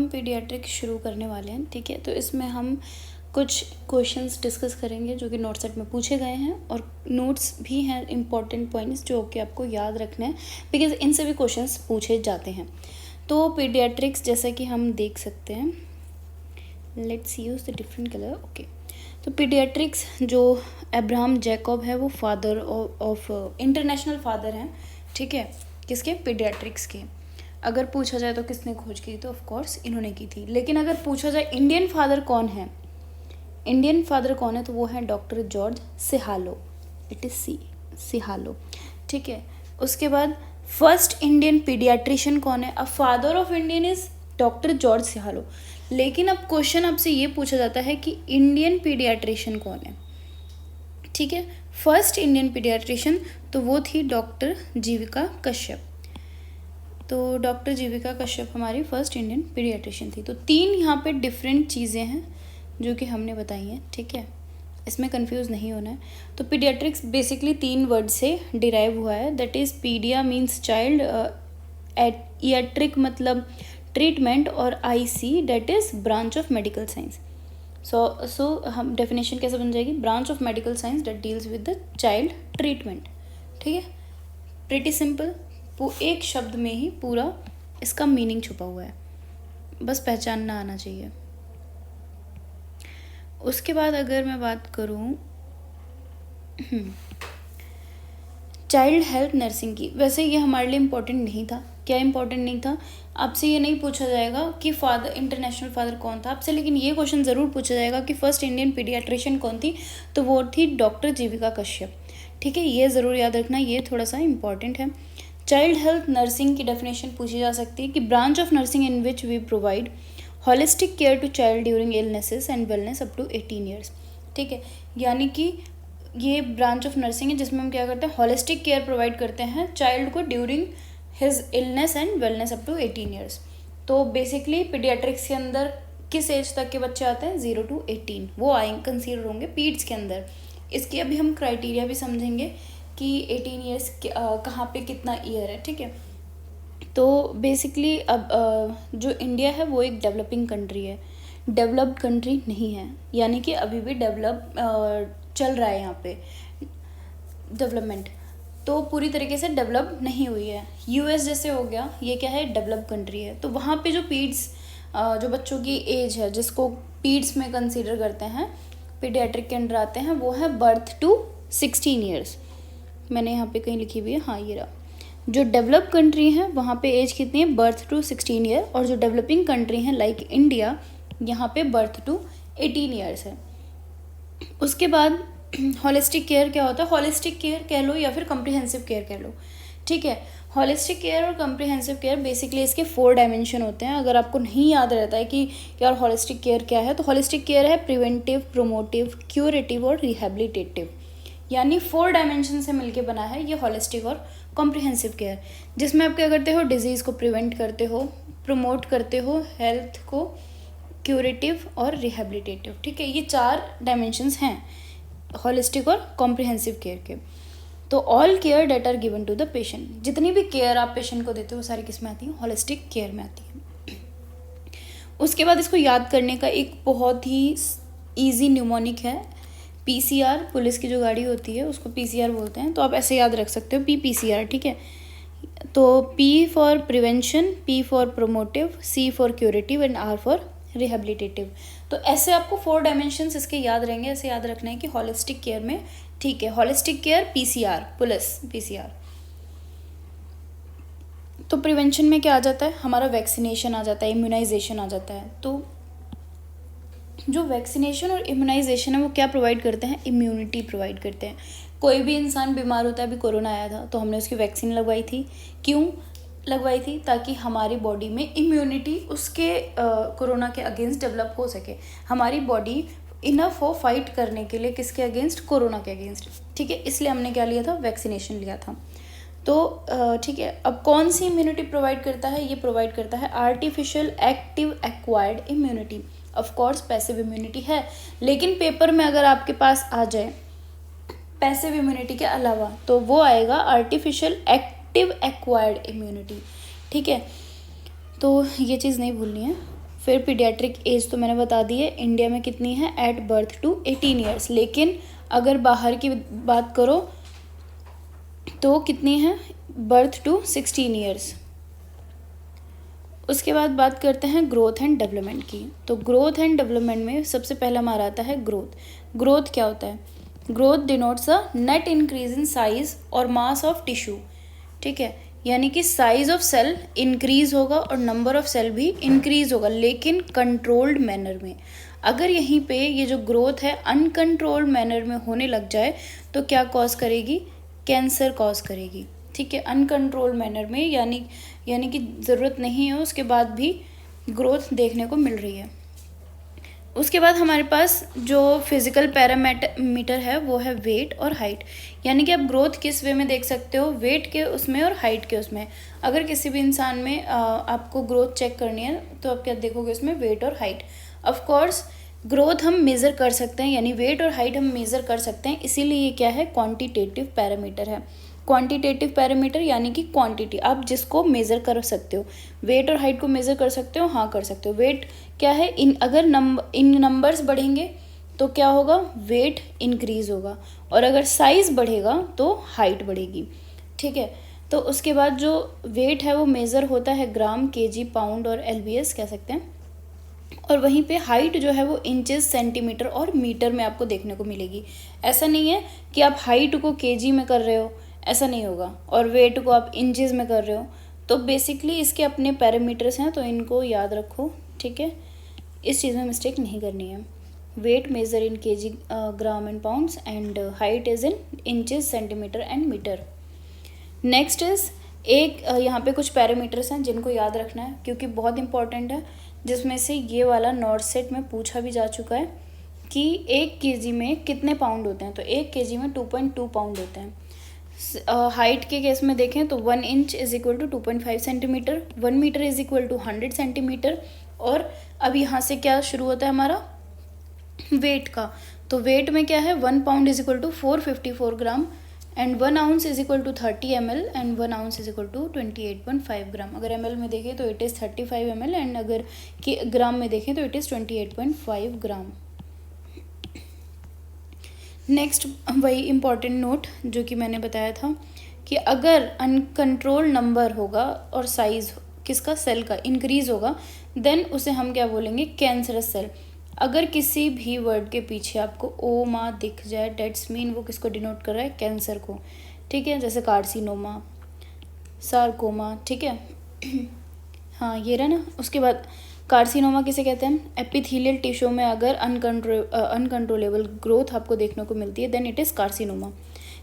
Paediatric शुरू करने वाले हैं, ठीक है। तो इसमें हम कुछ क्वेश्चंस डिस्कस करेंगे जो कि नोट सेट में पूछे गए हैं, और नोट्स भी हैं इंपॉर्टेंट पॉइंट्स जो कि आपको याद रखने हैं, बिकॉज इनसे भी क्वेश्चंस पूछे जाते हैं। तो पीडियाट्रिक्स जैसा कि हम देख सकते हैं, let's use the different colour, okay. तो पीडियाट्रिक्स जो अब्राहम जैकब है वो फादर ऑफ इंटरनेशनल फादर हैं, ठीक है, किसके, पीडियाट्रिक्स के। अगर पूछा जाए तो किसने खोज की, तो ऑफ कोर्स इन्होंने की थी। लेकिन अगर पूछा जाए इंडियन फादर कौन है, इंडियन फादर कौन है, तो वो है डॉक्टर जॉर्ज सिहालो, इट इज़ सिहालो, ठीक है। उसके बाद फर्स्ट इंडियन पीडियाट्रिशियन कौन है, a father of Indian is doctor George सिहालो। लेकिन अब क्वेश्चन आपसे ये पूछा जाता है कि इंडियन पीडियाट्रिशियन कौन है, ठीक है। फर्स्ट इंडियन पीडियाट्रिशियन तो वो थी डॉक्टर जीविका कश्यप। तो डॉक्टर जीविका कश्यप हमारी फर्स्ट इंडियन पीडियाट्रिशियन थी। तो 3 यहाँ पे डिफरेंट चीज़ें हैं जो कि हमने बताई हैं, ठीक है, इसमें कंफ्यूज नहीं होना है। तो पीडियाट्रिक्स बेसिकली 3 वर्ड से डिराइव हुआ है, that is pedia means child, iatric मतलब ट्रीटमेंट, और ic that is branch of medical science. So हम डेफिनेशन कैसे बन जाएगी, branch of medical science that deals with the child treatment, ठीक है, प्रिटी सिंपल। एक शब्द में ही पूरा इसका मीनिंग छुपा हुआ है, बस पहचानना आना चाहिए। उसके बाद अगर मैं बात करूँ चाइल्ड हेल्थ नर्सिंग की, वैसे ये हमारे लिए इम्पोर्टेंट नहीं था। क्या इम्पोर्टेंट नहीं था, आपसे ये नहीं पूछा जाएगा कि फादर, इंटरनेशनल फादर कौन था आपसे, लेकिन ये क्वेश्चन ज़रूर पूछा जाएगा कि फर्स्ट इंडियन पीडियाट्रिशियन कौन थी, तो वो थी डॉक्टर जीविका कश्यप, ठीक है। ये ज़रूर याद रखना, ये थोड़ा सा इंपॉर्टेंट है। चाइल्ड हेल्थ नर्सिंग की डेफिनेशन पूछी जा सकती है कि branch of nursing in which we provide holistic care to child during illnesses and wellness up to 18 years, ठीक है। यानी कि ये ब्रांच ऑफ नर्सिंग है जिसमें हम क्या करते हैं, होलिस्टिक केयर प्रोवाइड करते हैं चाइल्ड को during his illness and wellness up to 18 years. तो बेसिकली पीडियाट्रिक्स के अंदर किस एज तक के बच्चे आते हैं, 0 to 18, वो आएंगे, कंसीडर होंगे पीड्स के अंदर। इसकी अभी हम क्राइटेरिया भी समझेंगे कि 18 ईयर्स कहाँ पे कितना ईयर है, ठीक है। तो बेसिकली अब जो इंडिया है वो एक डेवलपिंग कंट्री है, डेवलप्ड कंट्री नहीं है, यानी कि अभी भी डेवलप चल रहा है यहाँ पे डेवलपमेंट, तो पूरी तरीके से डेवलप नहीं हुई है। यूएस जैसे हो गया, ये क्या है, डेवलप कंट्री है। तो वहाँ पे जो पीड्स, जो बच्चों की एज है जिसको पीड्स में कंसीडर करते हैं, पीडियाट्रिक के अंडर आते हैं, वो है बर्थ टू 16 ईयर्स। मैंने यहाँ पे कहीं लिखी हुई है, हाँ ये रहा। जो डेवलप कंट्री है वहाँ पे एज कितनी है, बर्थ टू 16 ईयर, और जो डेवलपिंग कंट्री है लाइक इंडिया, यहाँ पे बर्थ टू 18 ईयर्स है। उसके बाद होलिस्टिक केयर क्या होता है, होलिस्टिक केयर कह लो या फिर कम्प्रिहेंसिव केयर कह लो, ठीक है। होलिस्टिक केयर और कम्प्रिहेंसिव केयर बेसिकली इसके 4 डायमेंशन होते हैं। अगर आपको नहीं याद रहता है कि यार होलिस्टिक केयर क्या है, तो होलिस्टिक केयर है प्रिवेंटिव, प्रोमोटिव, क्यूरेटिव और रिहेबिलिटेटिव, यानी 4 डायमेंशन से मिलके बना है ये होलिस्टिक और कॉम्प्रिहेंसिव केयर, जिसमें आप क्या करते हो, डिजीज़ को प्रिवेंट करते हो, प्रमोट करते हो हेल्थ को, क्यूरेटिव और रिहेबिलिटेटिव, ठीक है। ये 4 डायमेंशंस हैं होलिस्टिक और कॉम्प्रिहेंसिव केयर के। तो all care that are given to the patient, जितनी भी केयर आप पेशेंट को देते हो वो सारी किस में आती है, होलिस्टिक केयर में आती है। उसके बाद इसको याद करने का एक बहुत ही ईजी न्यूमोनिक है, पीसीआर, पुलिस की जो गाड़ी होती है उसको पीसीआर बोलते हैं, तो आप ऐसे याद रख सकते हो, पीसीआर, ठीक है। तो P for prevention, P for promotive, C for curative and R for rehabilitative. तो ऐसे आपको 4 डायमेंशंस इसके याद रहेंगे, ऐसे याद रखना है कि होलिस्टिक केयर में, ठीक है, holistic care PCR, police PCR. तो प्रिवेंशन में क्या आ जाता है, हमारा वैक्सीनेशन आ जाता है, इम्यूनाइजेशन आ जाता है। तो जो वैक्सीनेशन और इम्यूनाइजेशन है वो क्या प्रोवाइड करते हैं, इम्यूनिटी प्रोवाइड करते हैं। कोई भी इंसान बीमार होता है, अभी कोरोना आया था तो हमने उसकी वैक्सीन लगवाई थी, क्यों लगवाई थी, ताकि हमारी बॉडी में इम्यूनिटी उसके कोरोना के अगेंस्ट डेवलप हो सके, हमारी बॉडी इनफ हो फाइट करने के लिए, किसके अगेंस्ट, कोरोना के अगेंस्ट, ठीक है। इसलिए हमने क्या लिया था, वैक्सीनेशन लिया था। तो ठीक है, अब कौन सी इम्यूनिटी प्रोवाइड करता है, ये प्रोवाइड करता है artificial active acquired immunity. Of course passive immunity है, लेकिन पेपर में अगर आपके पास आ जाए पैसिव इम्यूनिटी के अलावा, तो वो आएगा आर्टिफिशियल एक्टिव एक्वायर्ड इम्यूनिटी, ठीक है। तो ये चीज़ नहीं भूलनी है। फिर पीडियाट्रिक एज तो मैंने बता दी है, इंडिया में कितनी है, एट बर्थ टू 18 ईयर्स। लेकिन अगर बाहर की बात करो तो कितनी है, बर्थ टू 16 ईयर्स। उसके बाद बात करते हैं ग्रोथ एंड डेवलपमेंट की। तो ग्रोथ एंड डेवलपमेंट में सबसे पहला हमारा आता है ग्रोथ। ग्रोथ क्या होता है, growth denotes a net increase in size और मास ऑफ टिश्यू, ठीक है, यानी कि साइज ऑफ सेल इंक्रीज होगा और नंबर ऑफ सेल भी इंक्रीज होगा, लेकिन कंट्रोल्ड मैनर में। अगर यहीं पे ये जो ग्रोथ है अनकंट्रोल्ड मैनर में होने लग जाए तो क्या कॉज करेगी, कैंसर कॉज करेगी, ठीक है, अनकंट्रोल्ड मैनर में, यानी कि ज़रूरत नहीं है उसके बाद भी ग्रोथ देखने को मिल रही है। उसके बाद हमारे पास जो फिजिकल पैरामीटर है वो है वेट और हाइट, यानी कि आप ग्रोथ किस वे में देख सकते हो, वेट के उसमें और हाइट के उसमें। अगर किसी भी इंसान में आपको ग्रोथ चेक करनी है तो आप क्या देखोगे उसमें, वेट और हाइट। ऑफ कोर्स ग्रोथ हम मेज़र कर सकते हैं, यानी वेट और हाइट हम मेज़र कर सकते हैं, इसीलिए ये क्या है, क्वांटिटेटिव पैरामीटर है। क्वांटिटेटिव पैरामीटर यानी कि क्वांटिटी, आप जिसको मेज़र कर सकते हो। वेट और हाइट को मेज़र कर सकते हो, हाँ कर सकते हो। वेट क्या है, अगर इन नंबर्स बढ़ेंगे तो क्या होगा, वेट इंक्रीज होगा, और अगर साइज़ बढ़ेगा तो हाइट बढ़ेगी, ठीक है। तो उसके बाद जो वेट है वो मेज़र होता है ग्राम, केजी, पाउंड और LBS कह सकते हैं, और वहीं पे हाइट जो है वो इंचेस, सेंटीमीटर और मीटर में आपको देखने को मिलेगी। ऐसा नहीं है कि आप हाइट को केजी में कर रहे हो, ऐसा नहीं होगा, और वेट को आप इंचेस में कर रहे हो। तो बेसिकली इसके अपने पैरामीटर्स हैं, तो इनको याद रखो, ठीक है, इस चीज़ में मिस्टेक नहीं करनी है। Weight measure in KG, gram and pounds, and height is in inches, centimetre and metre. Next is एक यहाँ पे कुछ पैरामीटर्स हैं जिनको याद रखना है क्योंकि बहुत इंपॉर्टेंट है, जिसमें से ये वाला नॉर्थ सेट में पूछा भी जा चुका है कि 1 केजी में कितने पाउंड होते हैं। तो 1 केजी में 2.2 पाउंड होते हैं। हाइट के केस में देखें तो 1 inch is equal to 2.5 centimetre, 1 metre is equal to 100 centimetre. और अब यहाँ से क्या शुरू होता है हमारा, वेट का। तो वेट में क्या है, 1 pound is equal to 454 gram, and 1 ounce is equal to 30 ml, and 1 ounce is equal to 28.5 gram. अगर ml में देखें तो इट इज़ 35 ml, एंड अगर कि ग्राम में देखें तो इट इज़ 28.5 ग्राम। नेक्स्ट वही इम्पॉर्टेंट नोट जो कि मैंने बताया था कि अगर अनकंट्रोल नंबर होगा और साइज किसका, सेल का इंक्रीज होगा, देन उसे हम क्या बोलेंगे, कैंसरस सेल। अगर किसी भी वर्ड के पीछे आपको ओ मा दिख जाए, डेट्स मीन वो किसको डिनोट कर रहा है, कैंसर को, ठीक है, जैसे कार्सिनोमा, सार्कोमा, ठीक है। हाँ ये रहा ना। उसके बाद कार्सिनोमा किसे कहते हैं, एपिथेलियल टिश्यू में अगर अनकंट्रोलेबल ग्रोथ आपको देखने को मिलती है then it is carcinoma.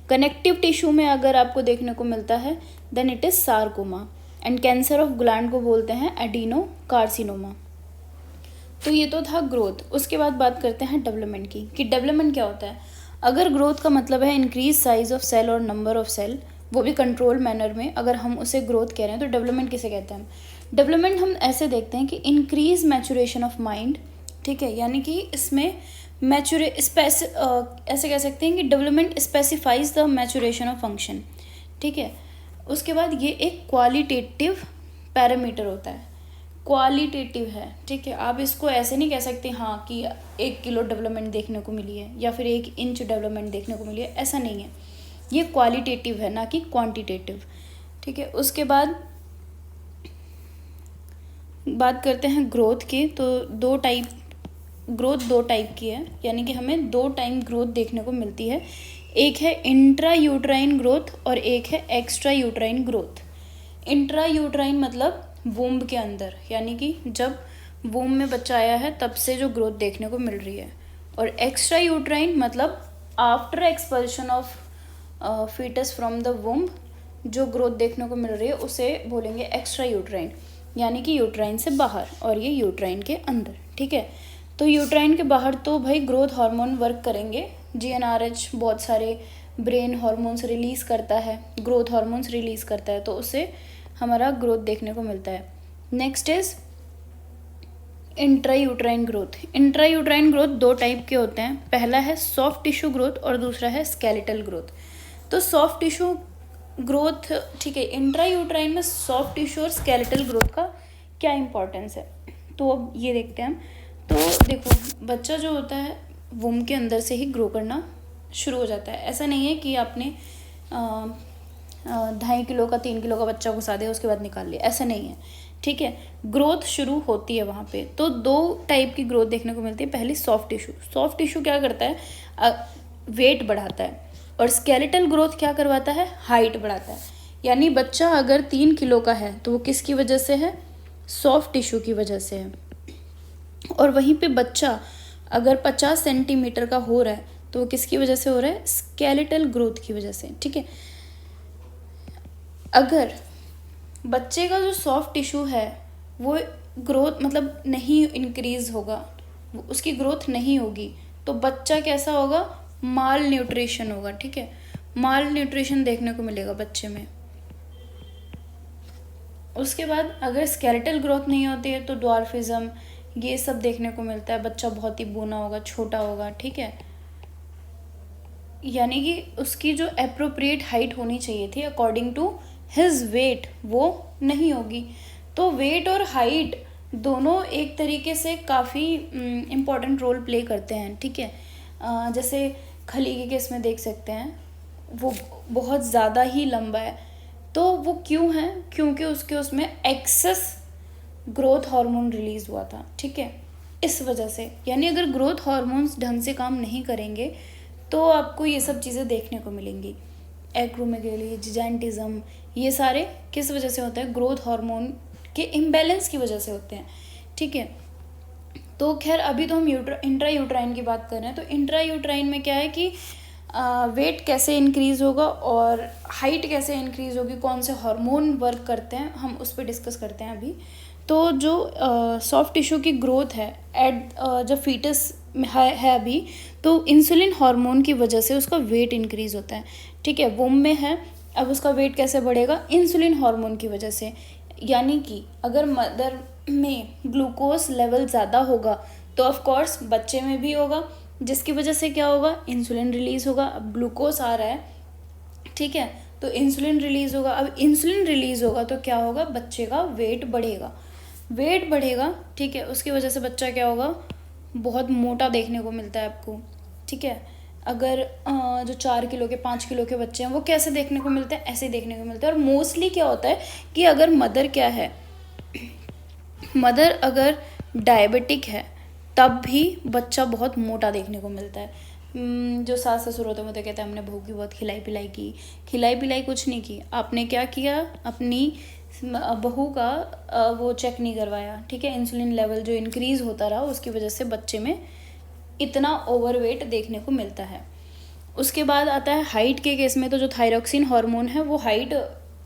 Connective tissue में अगर आपको देखने को मिलता है then it is sarcoma, and cancer of gland को बोलते हैं एडिनो कार्सिनोमा। तो ये तो था ग्रोथ। उसके बाद बात करते हैं डेवलपमेंट की, कि डेवलपमेंट क्या होता है। अगर ग्रोथ का मतलब है इंक्रीज साइज ऑफ सेल और नंबर ऑफ सेल, वो भी कंट्रोल मैनर में, अगर हम उसे ग्रोथ कह रहे हैं तो डेवलपमेंट किसे कहते हैं। डेवलपमेंट हम ऐसे देखते हैं कि इंक्रीज मैचुरेशन ऑफ माइंड, ठीक है, यानी कि इसमें ऐसे कह सकते हैं कि development specifies the maturation of function, ठीक है। उसके बाद ये एक क्वालिटेटिव पैरामीटर होता है, क्वालिटेटिव है, ठीक है। आप इसको ऐसे नहीं कह सकते हाँ कि 1 किलो डेवलपमेंट देखने को मिली है या फिर 1 इंच डेवलपमेंट देखने को मिली है, ऐसा नहीं है। ये क्वालिटेटिव है ना कि क्वांटिटेटिव, ठीक है। उसके बाद बात करते हैं ग्रोथ की। तो ग्रोथ दो टाइप की है, यानी कि हमें 2 टाइम ग्रोथ देखने को मिलती है। एक है इंट्रा यूट्राइन ग्रोथ और एक है extra uterine growth. Intra uterine मतलब वूम्ब के अंदर, यानी कि जब वूम्ब में बच्चा आया है तब से जो ग्रोथ देखने को मिल रही है। और एक्स्ट्रा यूट्राइन मतलब after expulsion of foetus from the womb जो ग्रोथ देखने को मिल रही है उसे बोलेंगे एक्स्ट्रा यूट्राइन, यानी कि यूट्राइन से बाहर, और ये यूट्राइन के अंदर, ठीक है। तो यूट्राइन के बाहर तो भाई ग्रोथ हार्मोन वर्क करेंगे, GnRH बहुत सारे ब्रेन हार्मोन्स रिलीज़ करता है, ग्रोथ हार्मोन्स रिलीज़ करता है, तो उससे हमारा ग्रोथ देखने को मिलता है। Next is intra uterine growth. Intra uterine growth 2 type के होते हैं, पहला है सॉफ्ट टिश्यू ग्रोथ और दूसरा है स्केलेटल ग्रोथ। तो सॉफ्ट टिश्यू ग्रोथ, ठीक है, इंट्रा यूट्राइन में सॉफ्ट टिश्यू और स्केलेटल ग्रोथ का क्या इंपॉर्टेंस है। तो अब ये देखते हैं हम। तो देखो, बच्चा जो होता है वुम के अंदर से ही ग्रो करना शुरू हो जाता है। ऐसा नहीं है कि आपने 2.5 किलो का 3 किलो का बच्चा घुसा दिया उसके बाद निकाल लिया, ऐसा नहीं है, ठीक है। ग्रोथ शुरू होती है वहाँ पे। तो 2 टाइप की ग्रोथ देखने को मिलती है। पहली सॉफ्ट टिश्यू। सॉफ्ट टिश्यू क्या करता है, वेट बढ़ाता है। और स्केलेटल ग्रोथ क्या करवाता है, हाइट बढ़ाता है। यानी बच्चा अगर 3 किलो का है तो वो किसकी वजह से है, सॉफ्ट टिश्यू की वजह से है। और वहीं पे बच्चा अगर 50 सेंटीमीटर का हो रहा है तो वो किसकी वजह से हो रहा है, स्केलेटल ग्रोथ की वजह से, ठीक है। अगर बच्चे का जो सॉफ्ट टिश्यू है वो ग्रोथ मतलब नहीं इंक्रीज होगा, उसकी ग्रोथ नहीं होगी, तो बच्चा कैसा होगा, माल न्यूट्रिशन होगा, ठीक है। माल न्यूट्रिशन देखने को मिलेगा बच्चे में। उसके बाद अगर स्केलेटल ग्रोथ नहीं होती है तो ड्वार्फिज्म, ये सब देखने को मिलता है। बच्चा बहुत ही बूना होगा, छोटा होगा, ठीक है। यानी कि उसकी जो एप्रोप्रिएट हाइट होनी चाहिए थी अकॉर्डिंग टू हिज वेट, वो नहीं होगी। तो वेट और हाइट दोनों एक तरीके से काफ़ी इम्पॉर्टेंट रोल प्ले करते हैं, ठीक है। जैसे खली के केस में देख सकते हैं, वो बहुत ज़्यादा ही लंबा है। तो वो क्यों है, क्योंकि उसमें एक्सेस ग्रोथ हार्मोन रिलीज़ हुआ था, ठीक है, इस वजह से। यानी अगर ग्रोथ हार्मोन्स ढंग से काम नहीं करेंगे तो आपको ये सब चीज़ें देखने को मिलेंगी। एक्रोमेगेली, जिजेंटिज्म, ये सारे किस वजह से होता है, ग्रोथ हार्मोन के इम्बैलेंस की वजह से होते हैं, ठीक है। तो खैर अभी तो हम इंट्रा यूट्राइन की बात कर रहे हैं। तो इंट्रा यूट्राइन में क्या है कि वेट कैसे इंक्रीज़ होगा और हाइट कैसे इंक्रीज़ होगी, कौन से हार्मोन वर्क करते हैं, हम उस पर डिस्कस करते हैं अभी। तो जो सॉफ्ट टिश्यू की ग्रोथ है जब फीटस में है अभी, तो इंसुलिन हार्मोन की वजह से उसका वेट इंक्रीज़ होता है, ठीक है। वुम में है, अब उसका वेट कैसे बढ़ेगा, इंसुलिन हार्मोन की वजह से। यानी कि अगर मदर में ग्लूकोज लेवल ज़्यादा होगा तो ऑफ कोर्स बच्चे में भी होगा, जिसकी वजह से क्या होगा, इंसुलिन रिलीज़ होगा। अब ग्लूकोज आ रहा है, ठीक है, तो इंसुलिन रिलीज़ होगा। अब इंसुलिन रिलीज़ होगा तो क्या होगा, बच्चे का वेट बढ़ेगा, वेट बढ़ेगा, ठीक है। उसकी वजह से बच्चा क्या होगा, बहुत मोटा देखने को मिलता है आपको, ठीक है। अगर जो 4 किलो के 5 किलो के बच्चे हैं वो कैसे देखने को मिलते हैं, ऐसे देखने को मिलते हैं। और मोस्टली क्या होता है कि अगर मदर क्या है, मदर अगर डायबिटिक है तब भी बच्चा बहुत मोटा देखने को मिलता है। जो सास ससुर होते हैं वो तो कहते हैं हमने बहू की बहुत खिलाई पिलाई की। खिलाई पिलाई कुछ नहीं की, आपने क्या किया, अपनी बहू का वो चेक नहीं करवाया, ठीक है। इंसुलिन लेवल जो इंक्रीज़ होता रहा उसकी वजह से बच्चे में इतना ओवरवेट देखने को मिलता है। उसके बाद आता है हाइट के केस में। तो जो थायरॉक्सिन हार्मोन है वो हाइट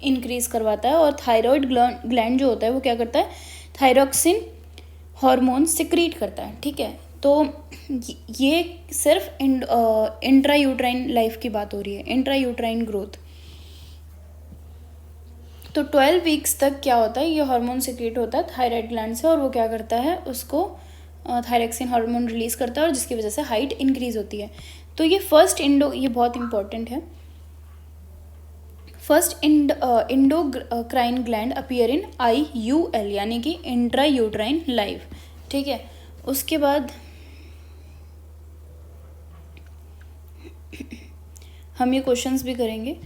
इंक्रीज़ करवाता है, और थायराइड ग्लैंड जो होता है वो क्या करता है, थायरॉक्सिन हार्मोन सिक्रीट करता है, ठीक है। तो ये सिर्फ इंट्रा यूट्राइन लाइफ की बात हो रही है, इंट्रा यूट्राइन ग्रोथ। तो 12 वीक्स तक क्या होता है, ये हार्मोन सिक्रीट होता है थायराइड ग्लैंड से, और वो क्या करता है, उसको थायरॉक्सिन हार्मोन रिलीज़ करता है, और जिसकी वजह से हाइट इंक्रीज़ होती है। तो ये ये बहुत इंपॉर्टेंट है। First endocrine gland appear in IUL, यानी कि इंट्रा यूट्राइन लाइफ, ठीक है। उसके बाद हम ये क्वेश्चंस भी करेंगे,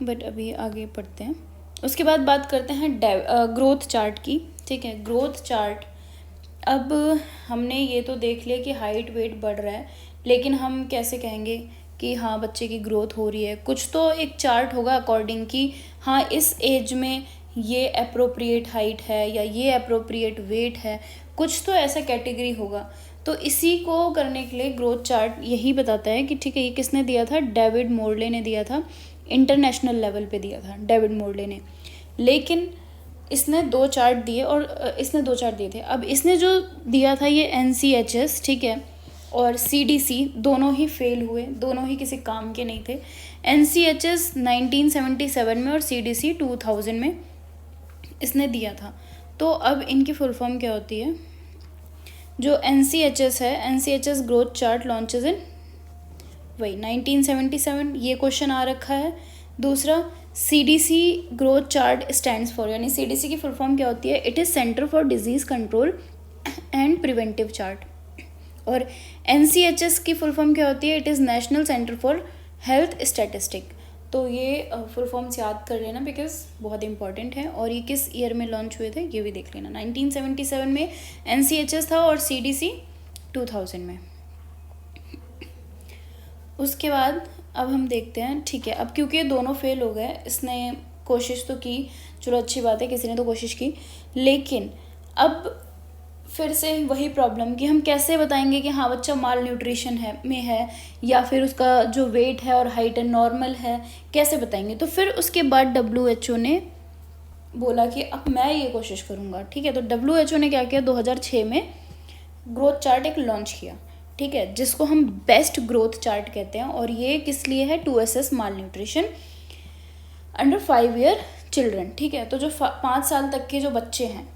बट अभी आगे पढ़ते हैं। उसके बाद बात करते हैं ग्रोथ चार्ट की, ठीक है। ग्रोथ चार्ट, अब हमने ये तो देख लिया कि हाइट वेट बढ़ रहा है, लेकिन हम कैसे कहेंगे कि हाँ बच्चे की ग्रोथ हो रही है। कुछ तो एक चार्ट होगा अकॉर्डिंग कि हाँ इस एज में ये अप्रोप्रिएट हाइट है या ये अप्रोप्रिएट वेट है, कुछ तो ऐसा कैटेगरी होगा। तो इसी को करने के लिए ग्रोथ चार्ट यही बताता है कि ठीक है, ये किसने दिया था, डेविड मोरले ने दिया था, इंटरनेशनल लेवल पे दिया था डेविड मोरले ने। लेकिन इसने 2 चार्ट दिए, और इसने 2 चार्ट दिए थे। अब इसने जो दिया था ये NCHS, ठीक है, और CDC दोनों ही फेल हुए, दोनों ही किसी काम के नहीं थे। NCHS 1977 में और CDC 2000 में इसने दिया था। तो अब इनकी फुल फॉर्म क्या होती है, जो NCHS है, NCHS ग्रोथ चार्ट लॉन्चेस इन वही 1977, ये क्वेश्चन आ रखा है। दूसरा CDC growth chart stands for, यानी CDC की फुल फॉर्म क्या होती है? It is centre for disease control and preventive chart. और NCHS की फुल फॉर्म क्या होती है? It is national centre for health statistic. तो ये फुल फॉर्म्स याद कर लेना बिकॉज बहुत इंपॉर्टेंट है। और ये किस ईयर में लॉन्च हुए थे ये भी देख लेना। 1977 में NCHS था और CDC 2000 में। उसके बाद अब हम देखते हैं, ठीक है, अब क्योंकि ये दोनों फेल हो गए, इसने कोशिश तो की, चलो अच्छी बात है, किसी ने तो कोशिश की, लेकिन अब फिर से वही प्रॉब्लम कि हम कैसे बताएंगे कि हाँ बच्चा माल न्यूट्रिशन है या फिर उसका जो वेट है और हाइट है नॉर्मल है, कैसे बताएंगे? तो फिर उसके बाद WHO ने बोला कि अब मैं ये कोशिश करूँगा, ठीक है। तो WHO ने क्या किया, 2006 में ग्रोथ चार्ट एक लॉन्च किया, ठीक है, जिसको हम बेस्ट ग्रोथ चार्ट कहते हैं। और ये किस लिए है? To assess malnutrition under 5 year children, ठीक है। तो जो 5 साल तक के जो बच्चे हैं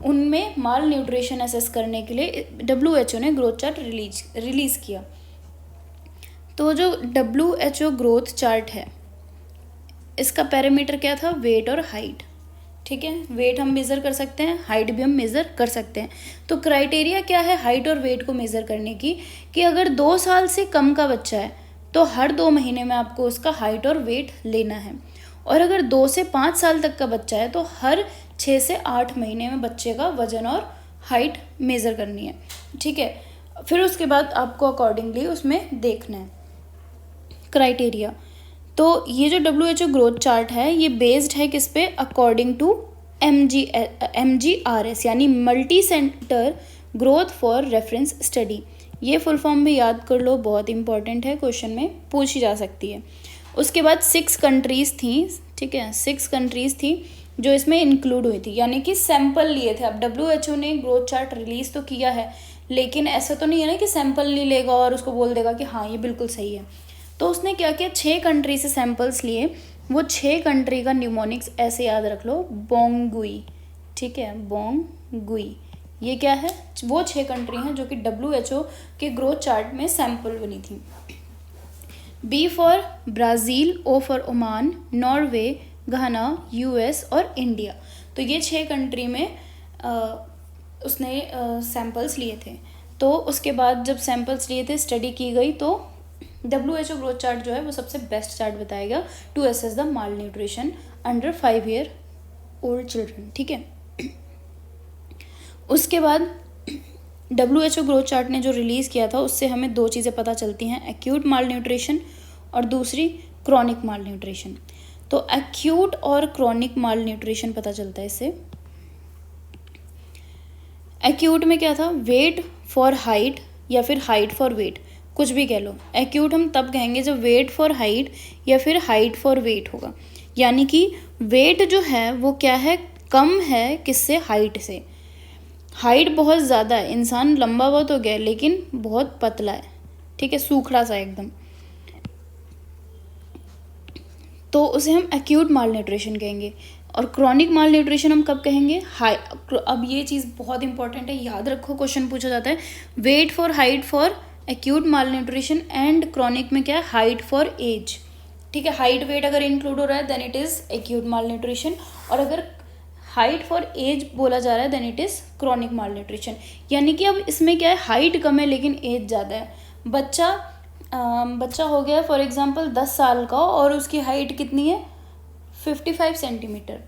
उनमें माल न्यूट्रिशन असेस करने के लिए WHO ने ग्रोथ चार्ट रिलीज़ किया। तो जो WHO ग्रोथ चार्ट है इसका पैरामीटर क्या था? वेट और हाइट, ठीक है। वेट हम मेज़र कर सकते हैं, हाइट भी हम मेज़र कर सकते हैं। तो क्राइटेरिया क्या है हाइट और वेट को मेज़र करने की? कि अगर 2 साल से कम का बच्चा है तो हर 2 महीने में आपको उसका हाइट और वेट लेना है। और अगर 2 से 5 साल तक का बच्चा है तो हर 6 से 8 महीने में बच्चे का वज़न और हाइट मेज़र करनी है, ठीक है। फिर उसके बाद आपको अकॉर्डिंगली उसमें देखना है क्राइटेरिया। तो ये जो WHO ग्रोथ चार्ट है ये बेस्ड है किस पे? अकॉर्डिंग टू MGRS यानी multi centre growth for reference study. ये फुल फॉर्म भी याद कर लो, बहुत इंपॉर्टेंट है, क्वेश्चन में पूछी जा सकती है। उसके बाद 6 कंट्रीज़ थी, ठीक है, 6 कंट्रीज़ थी जो इसमें इंक्लूड हुई थी, यानी कि सैंपल लिए थे। अब WHO ने ग्रोथ चार्ट रिलीज़ तो किया है, लेकिन ऐसा तो नहीं है ना कि सैंपल नहीं लेगा और उसको बोल देगा कि हाँ ये बिल्कुल सही है। तो उसने क्या किया, 6 कंट्री से सैंपल्स लिए। वो 6 कंट्री का न्यूमोनिक्स ऐसे याद रख लो, बोंगुई, ठीक है, बोंगुई। ये क्या है? वो 6 कंट्री हैं जो कि WHO के ग्रोथ चार्ट में सैंपल बनी थी। B for Brazil, O for Oman, Norway, Ghana, US और इंडिया। तो ये 6 कंट्री में उसने सैंपल्स लिए थे। तो उसके बाद जब सैंपल्स लिए थे, स्टडी की गई, तो WHO ग्रोथ चार्ट जो है वो सबसे बेस्ट चार्ट बताएगा to assess the malnutrition under 5 year old children, ठीक है। उसके बाद WHO ग्रोथ चार्ट ने जो रिलीज़ किया था उससे हमें 2 चीज़ें पता चलती हैं, एक्यूट माल न्यूट्रिशन और दूसरी क्रॉनिक माल न्यूट्रिशन। तो एक्यूट और क्रॉनिक माल न्यूट्रिशन पता चलता है इससे। एक्यूट में क्या था? वेट फॉर हाइट या फिर हाइट फॉर वेट, कुछ भी कह लो। एक्यूट हम तब कहेंगे जब वेट फॉर हाइट या फिर हाइट फॉर वेट होगा, यानी कि वेट जो है वो क्या है? कम है किससे? हाइट से। हाइट बहुत ज़्यादा है, इंसान लंबा बहुत हो गया है लेकिन बहुत पतला है, ठीक है, सूखड़ा सा एकदम, तो उसे हम एक्यूट माल न्यूट्रिशन कहेंगे। और क्रॉनिक माल न्यूट्रिशन हम कब कहेंगे? अब ये चीज़ बहुत इंपॉर्टेंट है, याद रखो, क्वेश्चन पूछा जाता है। Weight for height for acute malnutrition and chronic में क्या है? हाइट फॉर एज, ठीक है। हाइट वेट अगर इंक्लूड हो रहा है then it is acute malnutrition, और अगर हाइट फॉर एज बोला जा रहा है then it is chronic malnutrition. यानी कि अब इसमें क्या है, हाइट कम है लेकिन एज ज़्यादा है। बच्चा हो गया फॉर एग्जांपल 10 साल का और उसकी हाइट कितनी है? 55 सेंटीमीटर।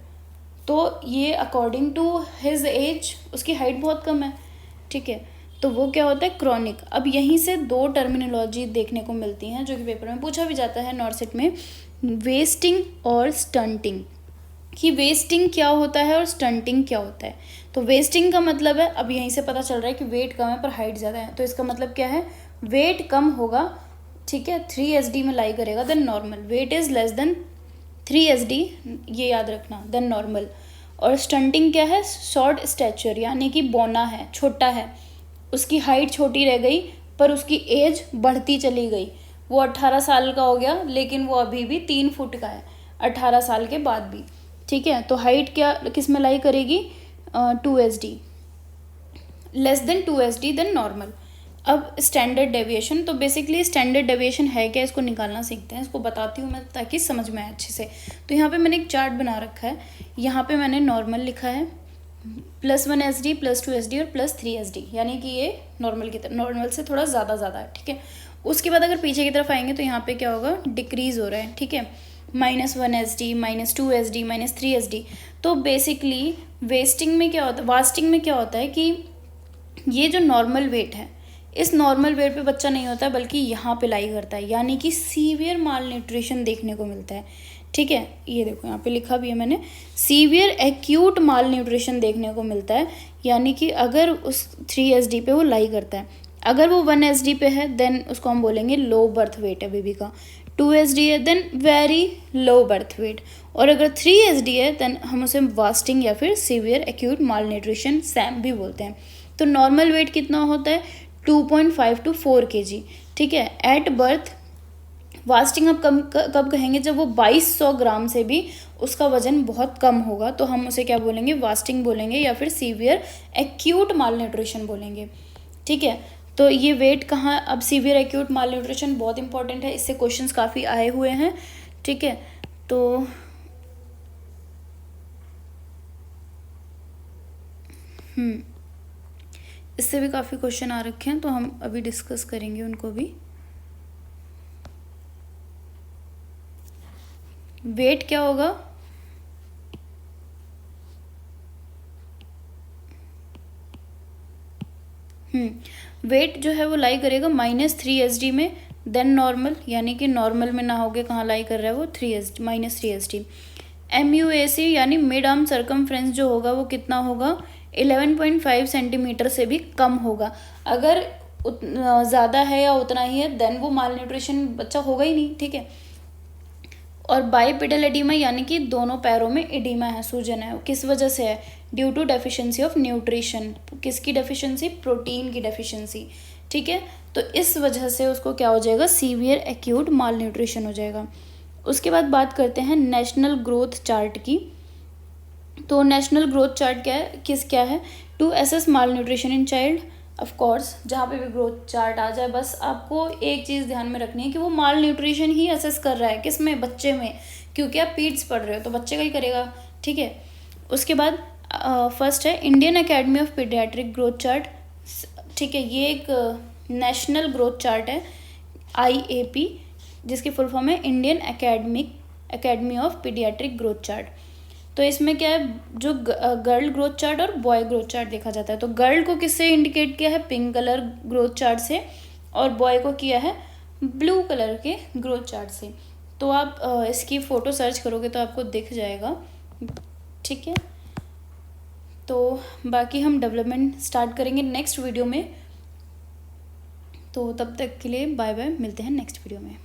तो ये अकॉर्डिंग टू हिज एज उसकी हाइट बहुत कम है, ठीक है। तो वो क्या होता है? क्रॉनिक। अब यहीं से 2 टर्मिनोलॉजी देखने को मिलती हैं जो कि पेपर में पूछा भी जाता है नॉर्सिट में, वेस्टिंग और स्टंटिंग, कि वेस्टिंग क्या होता है और स्टंटिंग क्या होता है। तो वेस्टिंग का मतलब है, अब यहीं से पता चल रहा है कि वेट कम है पर हाइट ज़्यादा है, तो इसका मतलब क्या है? वेट कम होगा, ठीक है, 3 SD में लाई करेगा then normal. Weight is less than 3 SD, ये याद रखना, देन नॉर्मल। और स्टंटिंग क्या है? शॉर्ट स्टैचर, यानी कि बौना है, छोटा है, उसकी हाइट छोटी रह गई पर उसकी एज बढ़ती चली गई। वो 18 साल का हो गया लेकिन वो अभी भी 3 फुट का है 18 साल के बाद भी, ठीक है। तो हाइट क्या किस में लाई करेगी? 2 SD, less than 2 SD then normal. अब स्टैंडर्ड डेविएशन, तो बेसिकली स्टैंडर्ड डेविएशन है क्या, इसको निकालना सीखते हैं। इसको बताती हूँ मैं ताकि समझ में आए अच्छे से। तो यहाँ पे मैंने एक चार्ट बना रखा है, यहाँ पे मैंने नॉर्मल लिखा है, +1 SD, +2 SD और +3 SD, यानी कि ये नॉर्मल की तरह, नॉर्मल से थोड़ा ज़्यादा है, ठीक है। उसके बाद अगर पीछे की तरफ आएंगे तो यहाँ पे क्या होगा, डिक्रीज़ हो रहा है, ठीक है, -1 SD, -2 SD, -3 SD। तो बेसिकली वास्टिंग में क्या होता है कि ये जो नॉर्मल वेट है, इस नॉर्मल वेट पे बच्चा नहीं होता है, बल्कि यहाँ पे लाई करता है, यानी कि सीवियर माल न्यूट्रिशन देखने को मिलता है, ठीक है। ये देखो यहाँ पे लिखा भी है मैंने, सीवियर एक्यूट माल न्यूट्रिशन देखने को मिलता है, यानी कि अगर उस 3 SD पे वो लाई करता है। अगर वो 1 SD पे है देन उसको हम बोलेंगे लो बर्थ वेट है बेबी का, 2 SD है then very low birth weight, और अगर 3 SD है देन हम उसे वास्टिंग या फिर सीवियर एक्यूट माल न्यूट्रिशन सैम भी बोलते हैं। तो नॉर्मल वेट कितना होता है, 2.5 to 4 kg, ठीक है, एट बर्थ। वास्टिंग अब कब कहेंगे, जब वो 2200 ग्राम से भी उसका वजन बहुत कम होगा, तो हम उसे क्या बोलेंगे, वास्टिंग बोलेंगे या फिर सीवियर एक्यूट माल न्यूट्रिशन बोलेंगे, ठीक है। तो ये वेट कहाँ, अब सीवियर एक्यूट माल न्यूट्रिशन बहुत इंपॉर्टेंट है, इससे क्वेश्चंस काफ़ी आए हुए हैं, ठीक है। तो इससे भी काफ़ी क्वेश्चन आ रखे हैं, तो हम अभी डिस्कस करेंगे उनको भी। वेट क्या होगा, वेट जो है वो लाई करेगा -3 SD में, देन नॉर्मल, यानी कि नॉर्मल में ना होगे, कहाँ लाई कर रहा है वो, -3 SD। MUAC यानी मिड आर्म सर्कमफ्रेंस जो होगा वो कितना होगा, 11.5 सेंटीमीटर से भी कम होगा। अगर ज़्यादा है या उतना ही है देन वो माल न्यूट्रिशन बच्चा होगा ही नहीं, ठीक है। और बाईपेडल एडिमा यानी कि दोनों पैरों में एडिमा है, सूजन है, किस वजह से है, due to deficiency of nutrition. किसकी डेफिशिएंसी, प्रोटीन की डेफिशिएंसी, ठीक है। तो इस वजह से उसको क्या हो जाएगा, सीवियर एक्यूट माल न्यूट्रिशन हो जाएगा। उसके बाद बात करते हैं नेशनल ग्रोथ चार्ट की। तो नेशनल ग्रोथ चार्ट क्या है, to assess malnutrition in child. Of course जहाँ पे भी ग्रोथ चार्ट आ जाए, बस आपको एक चीज़ ध्यान में रखनी है कि वो माल न्यूट्रिशन ही असेस कर रहा है, किस में, बच्चे में, क्योंकि आप पीड्स पढ़ रहे हो तो बच्चे का ही करेगा, ठीक है। उसके बाद फर्स्ट है Indian academy of paediatric growth chart, ठीक है। ये एक नेशनल ग्रोथ चार्ट है, IAP, जिसकी फुल फॉर्म है Indian academy of paediatric growth chart. तो इसमें क्या है, जो गर्ल ग्रोथ चार्ट और बॉय ग्रोथ चार्ट देखा जाता है। तो गर्ल को किससे इंडिकेट किया है, पिंक कलर ग्रोथ चार्ट से, और बॉय को किया है ब्लू कलर के ग्रोथ चार्ट से। तो आप इसकी फ़ोटो सर्च करोगे तो आपको दिख जाएगा, ठीक है। तो बाकी हम डेवलपमेंट स्टार्ट करेंगे नेक्स्ट वीडियो में। तो तब तक के लिए बाय बाय, मिलते हैं नेक्स्ट वीडियो में।